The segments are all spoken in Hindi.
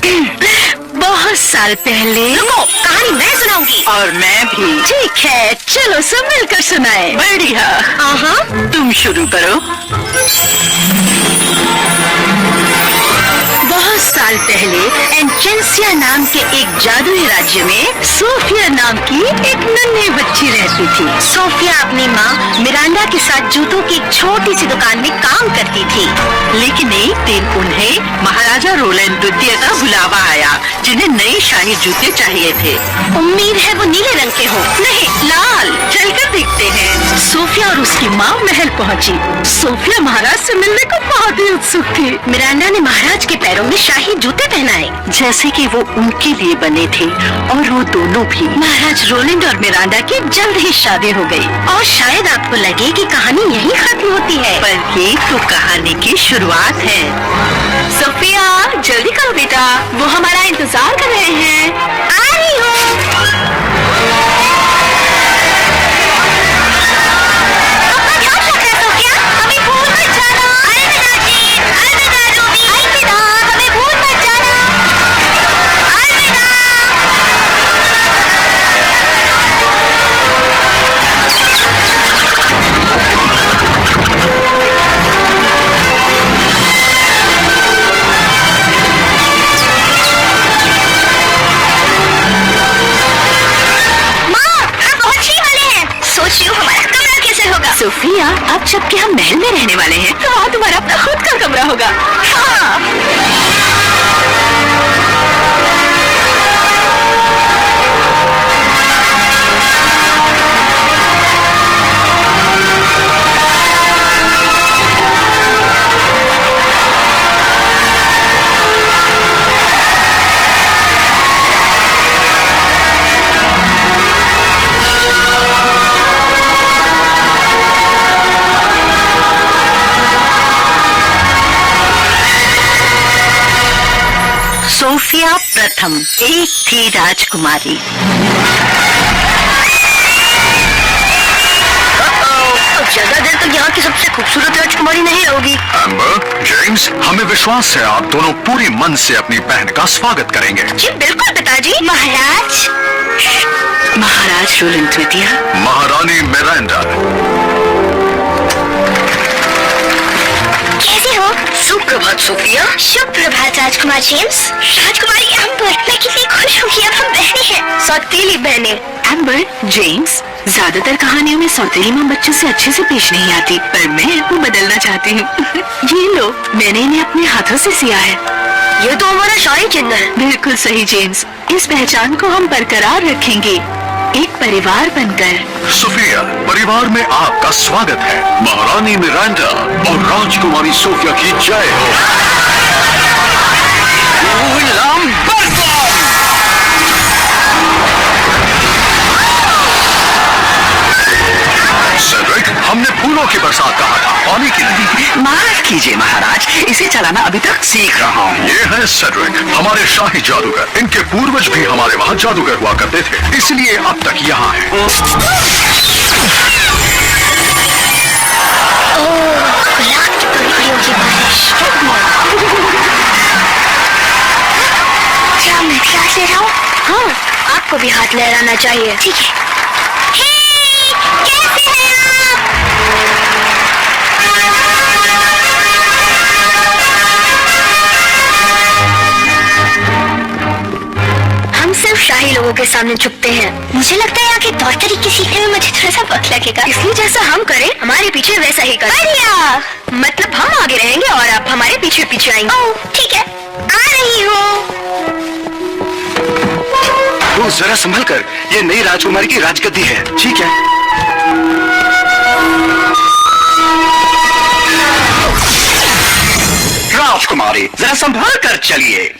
बहुत साल पहले। रुको, कहानी मैं सुनाऊंगी। और मैं भी। ठीक है, चलो सब मिलकर सुनाए। बढ़िया। तुम शुरू करो। बहुत साल पहले एंचेंसिया नाम के एक जादुई राज्य में सोफिया नाम की एक नन्ही बच्ची रहती थी। सोफिया अपनी माँ मिरांडा के साथ जूतों की एक छोटी सी दुकान में काम करती थी। लेकिन एक दिन उन्हें महाराजा रोलैंड द्वितीय का बुलावा आया, जिन्हें नए शाही जूते चाहिए थे। उम्मीद है वो नीले रंग के हो। नहीं, लाल। चलकर देखते हैं। सोफिया और उसकी माँ महल पहुँची। सोफिया महाराज से मिलने को बहुत ही उत्सुक थी। मिरांडा ने महाराज के पैरों में शाही जूते पहनाए, जैसे कि वो उनके लिए बने थे, और वो दोनों भी। महाराज रोलैंड और मिरांडा की जल्द ही शादी हो गई। और शायद आपको लगे कि कहानी यहीं खत्म होती है, पर ये तो कहानी की शुरुआत है। सोफिया, जल्दी करो बेटा, वो हमारा इंतजार कर रहे हैं। आ रही हूँ। सोफिया, अब जबकि हम महल में रहने वाले हैं, तो वहाँ तुम्हारा अपना खुद का कमरा होगा। हाँ। सोफिया प्रथम एक थी राजकुमारी। अब ज्यादा देर तक यहाँ की सबसे खूबसूरत राजकुमारी नहीं रहोगी। एम्बर, जेम्स, हमें विश्वास है आप दोनों पूरी मन से अपनी बहन का स्वागत करेंगे। जी बिल्कुल पिताजी। महाराज। महाराज रोलैंड द्वितीय। महारानी मिरांडा। कैसे हो? सुप्रभात सोफिया। शुभ प्रभात राजकुमार जेम्स। राजकुमारी एम्बर, मैं कितनी खुश हूँ कि अब हम बहनें हैं, सौतेली बहनें। एम्बर, जेम्स, ज्यादातर कहानियों में सौतेली माँ बच्चों से अच्छे से पेश नहीं आती, पर मैं वो बदलना चाहती हूँ। ये लो, मैंने इन्हें अपने हाथों से सिया है। ये तो हमारा शाही चिन्ह है। बिल्कुल सही जेम्स, इस पहचान को हम बरकरार रखेंगे, एक परिवार बनकर। सोफिया, परिवार में आपका स्वागत है। महारानी मिरांडा और राजकुमारी सोफिया की जय हो। सेड्रिक, हमने फूलों की बरसात कहा था, पानी की नहीं। माफ कीजिए महाराज, इसे चलाना अभी तक सीख रहा हूँ। ये है सेड्रिक, हमारे शाही जादूगर। इनके पूर्वज भी हमारे वहाँ जादूगर हुआ करते थे, इसलिए अब तक यहाँ है। क्या मैं क्लास ले रहा हूँ? हाँ, आपको भी हाथ लहराना चाहिए। ठीक है। कैसे हैं आप? हम सिर्फ शाही लोगों के सामने झुकते हैं। मुझे लगता है यहाँ के तौर तरीके सीखने में मुझे थोड़ा सा वक्त लगेगा, इसलिए जैसा हम करें हमारे पीछे वैसा ही करें। बढ़िया। मतलब हम आगे रहेंगे और आप हमारे पीछे पीछे आएंगे। ओह, ठीक है, आ रही हूँ। वो जरा संभल कर, ये नई राजकुमारी की राजगद्दी है। ठीक है। राजकुमारी, जरा संभल कर चलिए।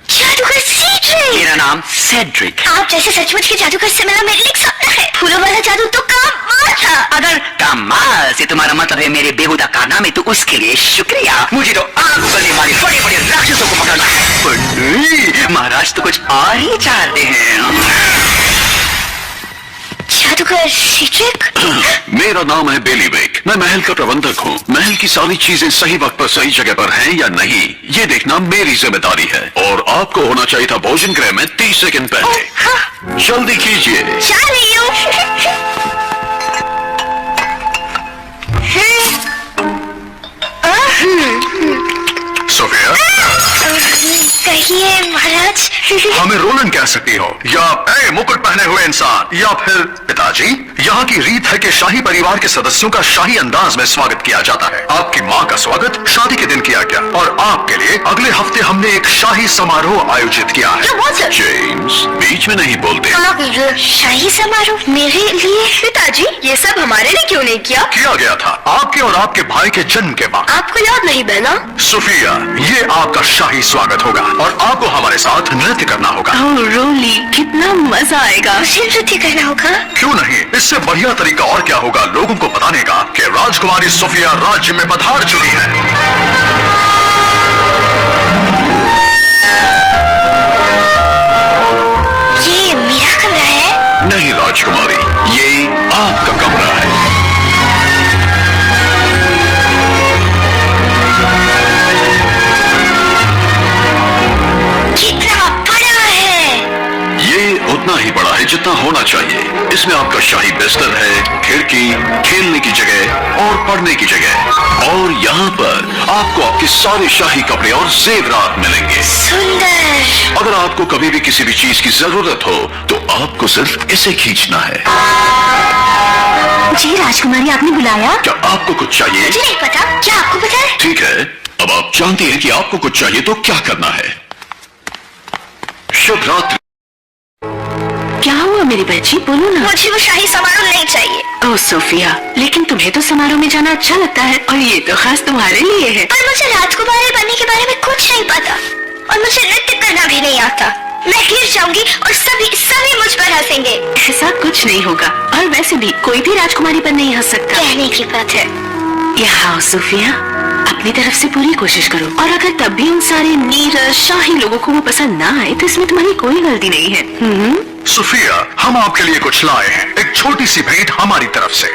जादूगर सेड्रिक। मेरा नाम सेड्रिक। आप जैसे सचमुच के जादूगर से मिला मेरे लिए एक सपना है। फूलों वाला जादू तो कमाल था। अगर कमाल से तुम्हारा मतलब है मेरे बेहुदा कारनामे, तो उसके लिए शुक्रिया। मुझे तो आग उगलने वाले बड़े बड़े राक्षसों को पकड़ना है। पर नहीं, महाराज तो कुछ और ही चाहते हैं। जादूगर सीड्रिक। मेरा नाम है बेलीवेक। मैं महल का प्रबंधक हूँ। महल की सारी चीजें सही वक्त पर सही जगह पर हैं या नहीं, ये देखना मेरी जिम्मेदारी है। और आपको होना चाहिए था भोजन गृह में 30 सेकंड पहले। जल्दी कीजिए। जा रही हूँ। सोफिया, कहिए महाराज। हमें रोलन कह सकती हो, या ए मुकुट पहने हुए इंसान, या फिर पिताजी। यहाँ की रीत है कि शाही परिवार के सदस्यों का शाही अंदाज में स्वागत किया जाता है। आपकी माँ का स्वागत शादी के दिन किया गया और आपके लिए अगले हफ्ते हमने एक शाही समारोह आयोजित किया है। जेम्स, बीच में नहीं बोलते। शाही समारोह मेरे लिए? पिताजी, ये सब हमारे लिए क्यों नहीं किया? किया गया था आपके और आपके भाई के जन्म के बाद। आपको याद नहीं बहना? सोफिया, ये आपका शाही स्वागत होगा और आपको हमारे साथ नृत्य करना होगा। ओह रोली, कितना मजा आएगा। मुझे नृत्य करना होगा? क्यों नहीं, इससे बढ़िया तरीका और क्या होगा लोगों को बताने का कि राजकुमारी सोफिया राज्य में पधार चुकी है। ये मेरा कमरा है? नहीं राजकुमारी, ये आपका कमरा है। कितना बड़ा है? ये उतना ही बड़ा है जितना होना चाहिए। इसमें आपका शाही बिस्तर है, खिड़की, खेलने की जगह और पढ़ने की जगह। और यहाँ पर आपको आपके सारे शाही कपड़े और जेवरात मिलेंगे। सुंदर। अगर आपको कभी भी किसी भी चीज की जरूरत हो तो आपको सिर्फ इसे खींचना है। जी राजकुमारी, आपने बुलाया? क्या आपको कुछ चाहिए? मुझे नहीं पता, क्या आपको पता है? ठीक है, अब आप जानती हैं कि आपको कुछ चाहिए तो क्या करना है। शुभ रात्रि। क्या हुआ मेरी बच्ची, बोलो ना। मुझे वो शाही समारोह नहीं चाहिए। ओह सोफिया, लेकिन तुम्हें तो समारोह में जाना अच्छा लगता है और ये तो खास तुम्हारे लिए है। पर मुझे राजकुमारी बनने के बारे में कुछ नहीं पता और मुझे नृत्य करना भी नहीं आता। मैं गिर जाऊंगी और सभी मुझ पर हंसेंगे। ऐसा कुछ नहीं होगा, और वैसे भी कोई भी राजकुमारी पर नहीं हंस सकता। कहने की बात है। यहाँ आओ सोफिया, अपनी तरफ से पूरी कोशिश करो, और अगर तब भी उन सारे नीरस शाही लोगों को वो पसंद ना आए तो इसमें तुम्हारी कोई गलती नहीं है। सोफिया, हम आपके लिए कुछ लाए हैं, एक छोटी सी भेंट हमारी तरफ से।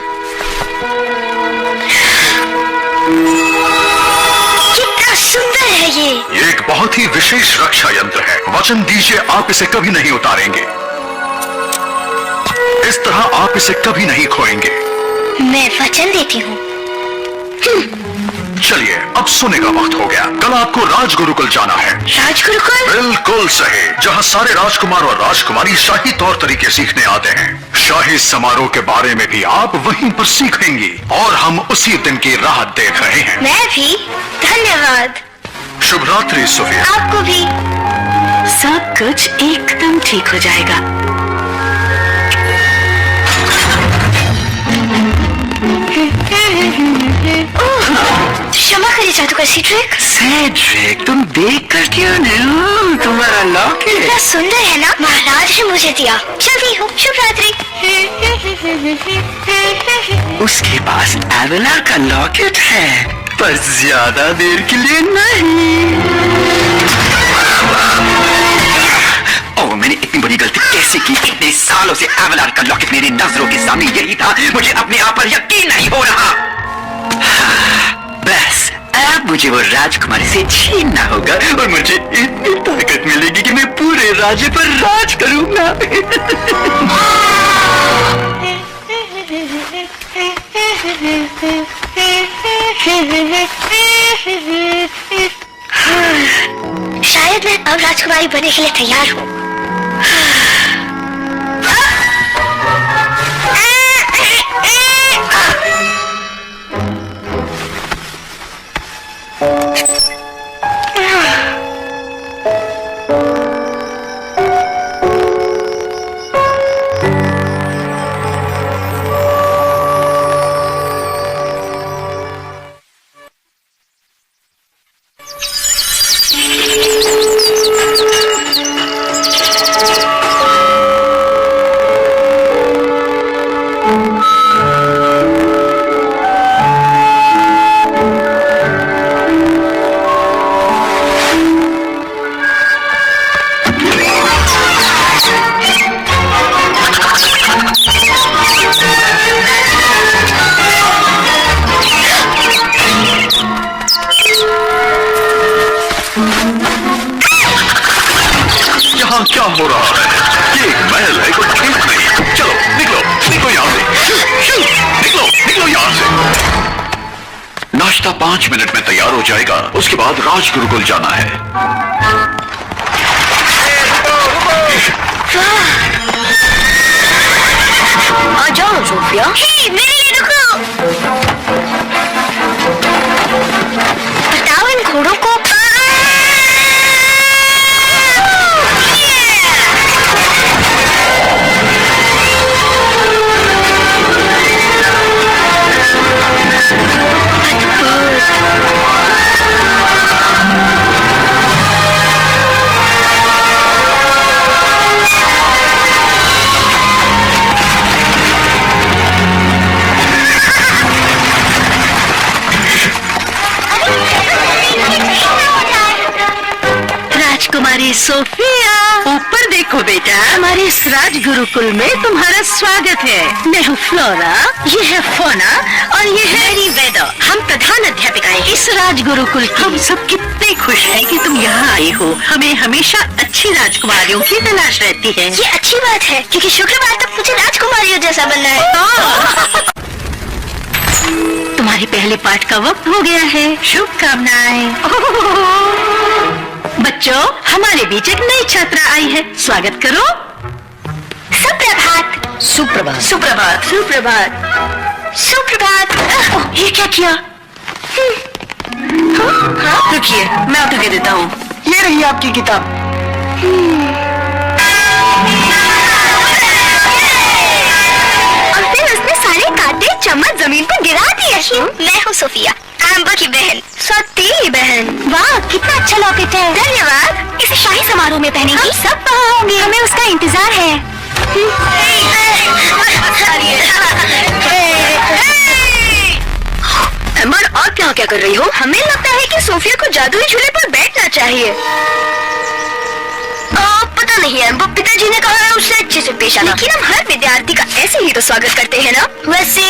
कितना सुंदर है ये एक बहुत ही विशेष रक्षा यंत्र है। वचन दीजिए आप इसे कभी नहीं उतारेंगे। इस तरह आप इसे कभी नहीं खोएंगे। मैं वचन देती हूँ। चलिए, अब सोने का वक्त हो गया। कल आपको राजगुरुकुल जाना है। राजगुरुकुल? बिल्कुल सही, जहाँ सारे राजकुमार और राजकुमारी शाही तौर तरीके सीखने आते हैं। शाही समारोह के बारे में भी आप वहीं पर सीखेंगी और हम उसी दिन की राह देख रहे हैं। मैं भी। धन्यवाद। शुभ रात्रि सोफिया। आपको भी। सब कुछ एकदम ठीक हो जाएगा। क्षमा करिए जादूगर सीड्रिक। सेड्रिक, तुम देख कर क्यों नहीं? तुम्हारा लॉकेट कितना सुंदर है ना? महाराज ने मुझे दिया। चलती हूँ, शुभ रात्रि। उसके पास एवेला का लॉकेट है, पर ज्यादा देर के लिए नहीं। ओह, मैंने इतनी बड़ी गलती कैसे की? इतने सालों से एवेला का लॉकेट मेरी नजरों के सामने यही था। मुझे अपने आप पर यकीन नहीं हो रहा। बस अब मुझे वो राजकुमारी से छीनना होगा और मुझे इतनी ताकत मिलेगी कि मैं पूरे राज्य पर राज करूंगा। शायद मैं अब राजकुमारी बनने के लिए तैयार हूँ। नाश्ता 5 मिनट में तैयार हो जाएगा। उसके बाद राज गुरुकुल जाना है। आ जाओ सोफिया। मेरे लिए रुको। बताओ इन घोड़ों को। राजकुमारी सोफिया, ऊपर देखो बेटा। हमारे इस राज गुरुकुल में तुम्हारा स्वागत है। मैं हूँ फ्लोरा, ये है फोना और ये है मेरी वेदा। हम प्रधान अध्यापिकाएं हैं इस राज गुरुकुल। हम सब कितने खुश हैं कि तुम यहाँ आई हो। हमें हमेशा अच्छी राजकुमारियों की तलाश रहती है। ये अच्छी बात है क्योंकि शुक्रवार तक मुझे राजकुमारियों जैसा बनना है। तुम्हारे पहले पाठ का वक्त हो गया है। शुभकामनाएं। बच्चों, हमारे बीच एक नई छात्रा आई है। स्वागत करो। सुप्रभात। सुप्रभात। सुप्रभात। सुप्रभात। सुप्रभात। ये क्या किया? रुकिए, मैं उठा के देता हूँ। ये रही आपकी किताब। और फिर उसने सारे कांटे चम्मच जमीन पर गिरा दिए। मैं हूँ सोफिया, एम्बर की बहन, सौतेली बहन। वाह, कितना अच्छा लॉकेट है। धन्यवाद। इसे शाही समारोह में पहनेंगी। हम सब वहाँ होंगे। हमें उसका इंतजार है। एम्बर, और क्या कर रही हो? हमें लगता है कि सोफिया को जादुई झूले पर बैठना चाहिए। पता नहीं एम्बर, पिताजी ने कहा है उससे अच्छे से पेश आना। लेकिन हम हर विद्यार्थी का ऐसे ही तो स्वागत करते हैं ना। वैसे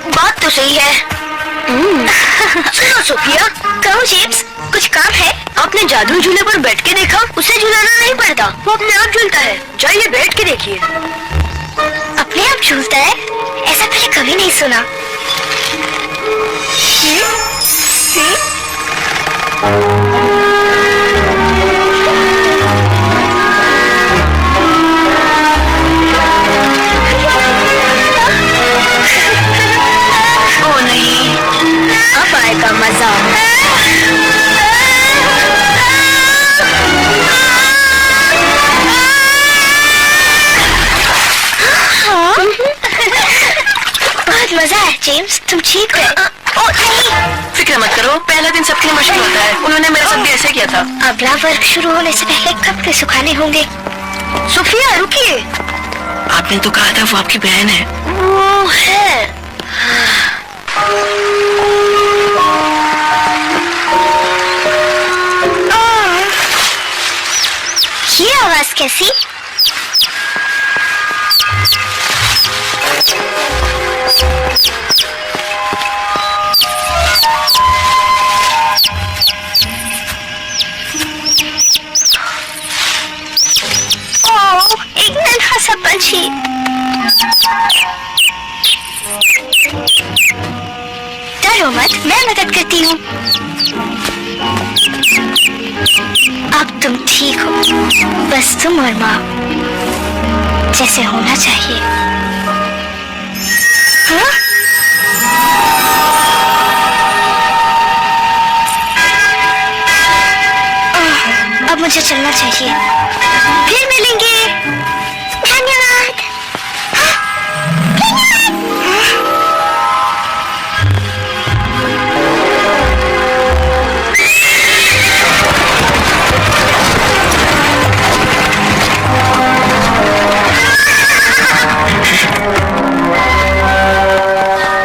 बात तो सही है। सुनो सोफिया। कहो जेम्स, कुछ काम है? आपने जादुई झूले पर बैठ के देखा? उसे झूलाना नहीं पड़ता, वो अपने आप झूलता है। जाइए बैठ के देखिए। अपने आप झूलता है? ऐसा पहले कभी नहीं सुना। ओ नहीं, अब आएगा मजा। बहुत मजा है जेम्स, तुम ठीक हो? ओ नहीं, फिक्र मत करो, पहला दिन सबके लिए मुश्किल होता है। उन्होंने मेरे साथ भी ऐसे किया था। अगला वर्ग शुरू होने से पहले कपड़े सुखाने होंगे। सोफिया रुकिए। आपने तो कहा था वो आपकी बहन है। वो है। ये आवाज कैसी? ओह, एक नन्हा सा पंछी। डरो मत, मैं मदद करती हूँ। अब तुम ठीक हो, बस तुम और माँ जैसे होना चाहिए। हाँ? अब मुझे चलना चाहिए। फिर मिलेंगे। धन्यवाद।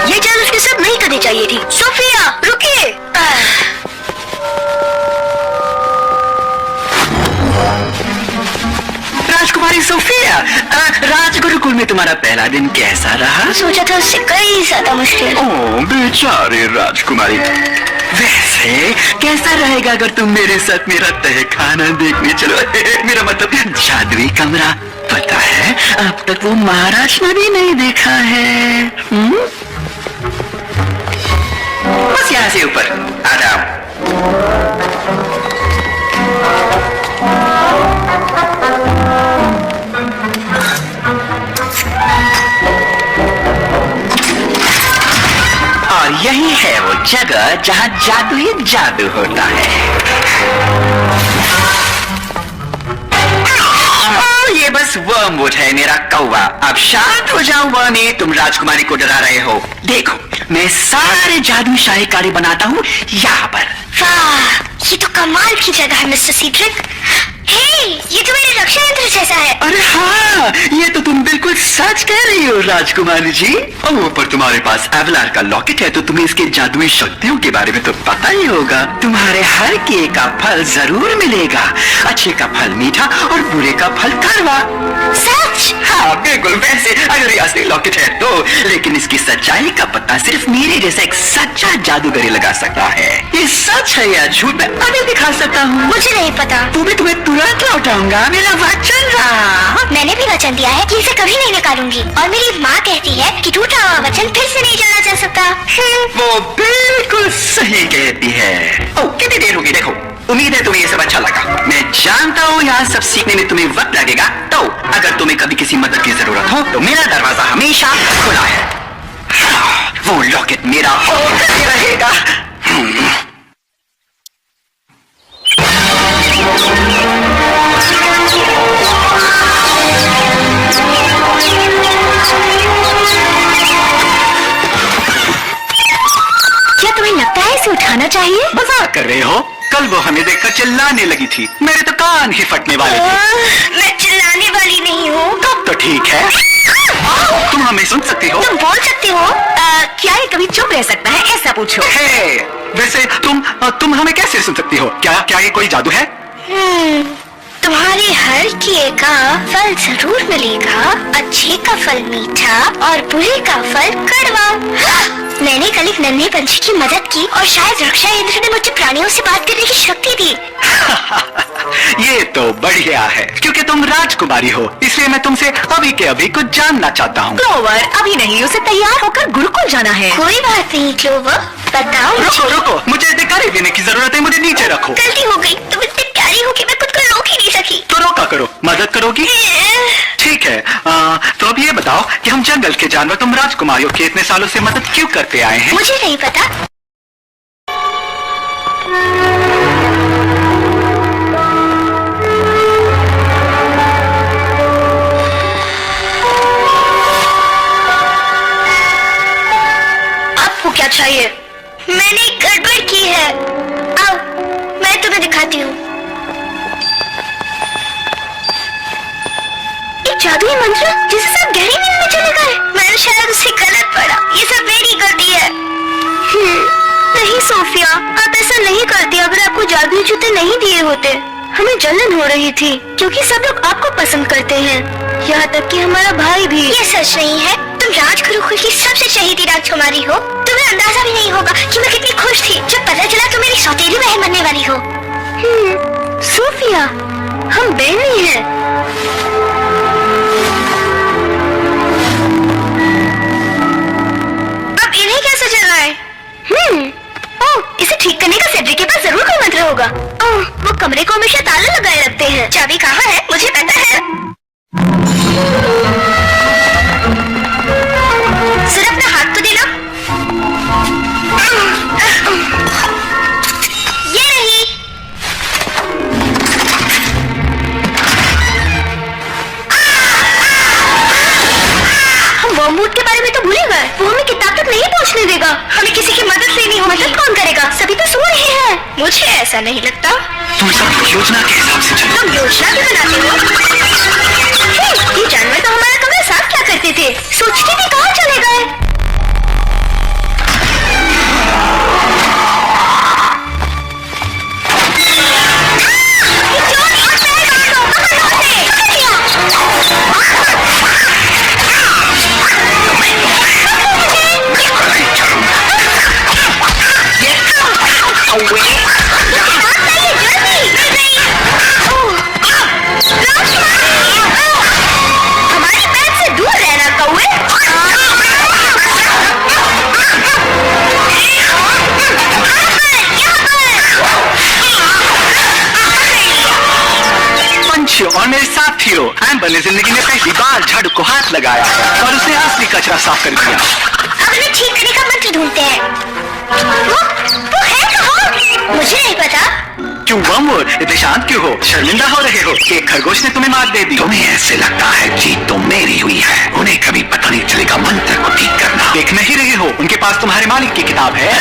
ये जान उसके साथ नहीं करनी चाहिए थी। सोफिया रुकिए। राजकुमारी सोफिया, राजगुरुकुल में तुम्हारा पहला दिन कैसा रहा? सोचा था उससे कई ज्यादा मुश्किल। ओह बेचारे राजकुमारी। वैसे कैसा रहेगा अगर तुम मेरे साथ मेरा तहखाना देखने चलो? मेरा मतलब जादुई कमरा। पता है, अब तक वो महाराज ने भी नहीं देखा है। यहाँ से ऊपर आ जाओ। और यही है वो जगह जहाँ जादू ही जादू होता है। ये बस वर्मवुड है मेरा कौवा। अब शांत हो जाओ वर्मी, तुम राजकुमारी को डरा रहे हो। देखो मैं सारे जादू शाहीकारी बनाता हूँ यहाँ पर। वाह, ये तो कमाल की जगह है मिस्टर सीड्रिक। हे, ये तो मेरे रक्षा यंत्र जैसा है। अरे हाँ, ये तो तुम बिल्कुल सच कह रही हो राजकुमारी जी। और पर तुम्हारे पास एवलार का लॉकेट है तो तुम्हें इसके जादुई शक्तियों के बारे में तो पता ही होगा। तुम्हारे हर किए का फल जरूर मिलेगा। अच्छे का फल मीठा और बुरे का फल कड़वा। सच? हाँ बिल्कुल वैसे अगर ये असली लॉकेट है तो, लेकिन इसकी सच्चाई का पता सिर्फ मेरे जैसा एक सच्चा जादूगर ही लगा सकता है। ये सच है या झूठ मैं अभी दिखा सकता हूँ। मुझे नहीं पता। तुम्हें तुरंत लौटाऊंगा, मेरा वचन रहा। मैंने भी वचन दिया है कि इसे कभी नहीं निकालूंगी, और मेरी माँ कहती है कि टूटा हुआ वचन फिर से नहीं जाना जा सकता। वो बिल्कुल सही कहती है। ओ, कितनी देर होगी देखो। उम्मीद है तुम्हें ये सब अच्छा लगा। मैं जानता हूँ यहाँ सब सीखने में तुम्हें वक्त लगेगा, तो अगर तुम्हें कभी किसी मदद की जरूरत हो तो मेरा दरवाजा हमेशा खुला है। हाँ, वो लॉकेट मेरा होकर ही रहेगा। क्या तुम्हें लगता है इसे उठाना चाहिए? मजाक कर रहे हो? कल वो हमें देखकर चिल्लाने लगी थी, मेरे तो कान ही फटने वाले थे। मैं चिल्लाने वाली नहीं हूँ। तब तो ठीक है, तुम हमें सुन सकती हो। तुम बोल सकते हो। क्या ये कभी चुप रह सकता है, ऐसा पूछो। हे, वैसे तुम हमें कैसे सुन सकती हो? क्या ये कोई जादू है? तुम्हारे हर किए का फल जरूर मिलेगा। अच्छे का फल मीठा और बुरे का फल कड़वा। मैंने कल एक नन्हे पंछी की मदद की और शायद रक्षा यंत्र ने मुझे प्राणियों से बात करने की शक्ति दी। ये तो बढ़िया है, क्योंकि तुम राजकुमारी हो, इसलिए मैं तुमसे अभी के अभी कुछ जानना चाहता हूँ। क्लोवर अभी नहीं, उसे तैयार होकर गुरुकुल जाना है। कोई बात नहीं क्लोवर, बताओ। रुको, मुझे दिखाई देने की जरूरत है, मुझे नीचे रखो। गलती हो गई, तुम इतनी प्यारी हो कि मैं खुद को रोक ही नहीं सकी। तो रोका करो, मदद करोगी? ठीक है, तो अब ये बताओ कि हम जंगल के जानवर तुम राजकुमारियों की इतने सालों से मदद क्यों करते आए हैं? मुझे नहीं पता। आपको क्या चाहिए? मैंने गड़बड़ की है। आओ, मैं तुम्हें दिखाती हूँ। एक जादुई मंत्र जिसे सब गहरी नींद में चले गए। मैंने शायद उसे गलत पढ़ा। ये सब मेरी गलती है। नहीं सोफिया, आप ऐसा नहीं करती अगर आपको जादुई जूते नहीं दिए होते। हमें जलन हो रही थी क्योंकि सब लोग आपको पसंद करते हैं, यहाँ तक कि हमारा भाई भी। ये सच नहीं है। तुम राजगुरुकुल की सबसे चहेती राजकुमारी हो। तुम्हें अंदाजा भी नहीं होगा कि मैं कितनी खुश थी जब पता चला तुम मेरी सौतेली बहन बनने वाली हो। सोफिया, हम बहनें हैं। इसे ठीक करने का सेड्रिक के पास जरूर कोई मंत्र होगा। वो कमरे को हमेशा ताला लगाए रखते हैं। चाबी कहाँ है मुझे पता है। सिर्फ अपना हाथ तो दे लो। ये नहीं। हम वर्मवुड के बारे में तो भूल ही गए। वो हमें किताब तक नहीं पहुंचने देगा। हमें किसी की मदद लेनी होगी। मदद कौन करेगा? सभी तो सो रहे हैं। मुझे ऐसा नहीं लगता। तुम सब योजना के हिसाब से चलो। तुम योजना भी बनाते हो? ये जानवर तो हमारा कमरा साफ क्या करते थे? सोचते थे कहाँ चले गए। हमारी बैग से दूर रहना कौवे। खुशियों और मेरे साथ थियो। एम्बर ने जिंदगी में पहली बार झाड़ू को हाथ लगाया और उसने असली कचरा साफ कर दिया। अब हमें ठीक करने का मंत्र ढूंढते हैं। वो है कहाँ? मुझे नहीं पता। क्यों वर्मवुड, इतने शांत क्यों हो? शर्मिंदा हो रहे हो कि एक खरगोश ने तुम्हें मार दे दी? तुम्हें ऐसे लगता है जीत तो मेरी हुई है, उन्हें कभी पता नहीं चलेगा मंत्र को ठीक करना। देख नहीं रहे हो, उनके पास तुम्हारे मालिक की किताब है।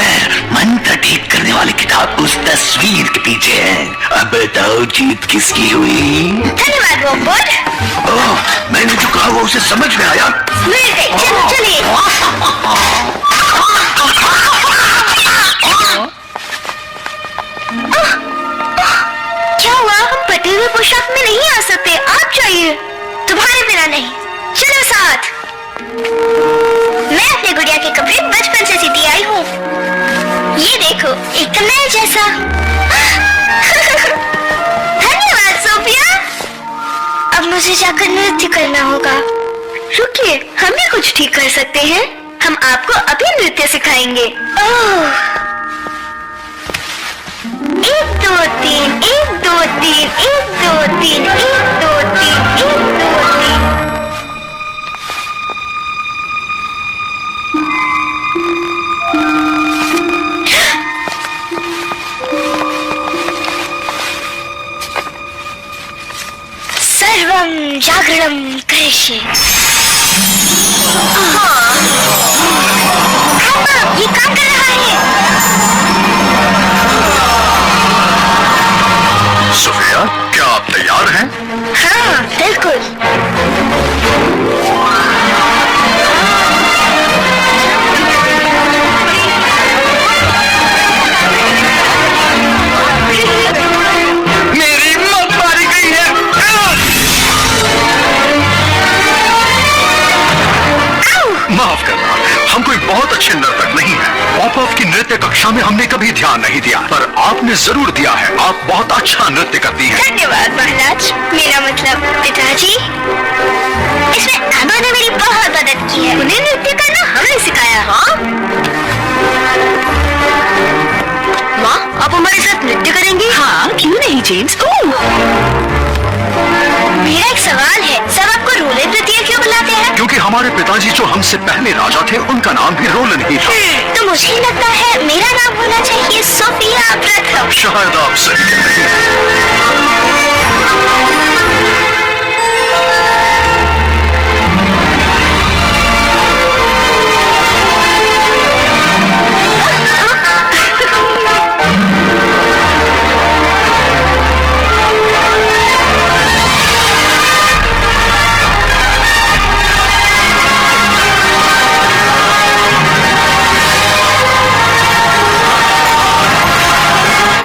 मंत्र ठीक करने वाली किताब उस तस्वीर के पीछे है। अब बताओ जीत किसकी हुई? धन्यवाद वर्मवुड। ओह, मैंने जो कहा वो उसे समझ में आया। मिल गई, चलो चलिए। क्या हुआ? हम पटे हुए पोशाक में नहीं आ सकते, आप जाइए। तुम्हारे बिना नहीं, चलो साथ। मैं अपने गुड़िया के कपड़े बचपन से सीती आई हूँ। ये देखो, एकदम नए जैसा। धन्यवाद सोफिया। अब मुझे जाकर नृत्य करना होगा। रुकिए, हम भी कुछ ठीक कर सकते हैं। हम आपको अभी नृत्य सिखाएंगे। ओह, 1 2 3 1 2 3 1 2 3 1 2 3 1 2 3। सर्वं जागरणं करिष्ये। हाँ, ये काम कर रहा है। सोफिया, क्या आप तैयार हैं? हाँ, बिल्कुल। मेरी मौत मारी गई है। माफ करना, हम कोई बहुत अच्छे नर्तक नहीं हैं। पॉप की नृत्य कक्षा में हमने कभी ध्यान नहीं दिया, पर आपने जरूर दिया है। आप बहुत अच्छा नृत्य करती हैं। धन्यवाद महाराज, मेरा मतलब पिताजी। इसमें एम्बर ने मेरी बहुत मदद की है। उन्हें नृत्य करना हमने सिखाया। हाँ माँ, आप हमारे साथ नृत्य करेंगे? हाँ, क्यों नहीं जेम्स? मेरा एक सवाल है, सब आपको रोलन तृतीया क्यों बुलाते हैं? क्योंकि हमारे पिताजी जो हमसे पहले राजा थे, उनका नाम भी रोलन ही था। तो मुझे लगता है मेरा नाम होना चाहिए सोफिया प्रथम। शायद आप सही कह रही हैं।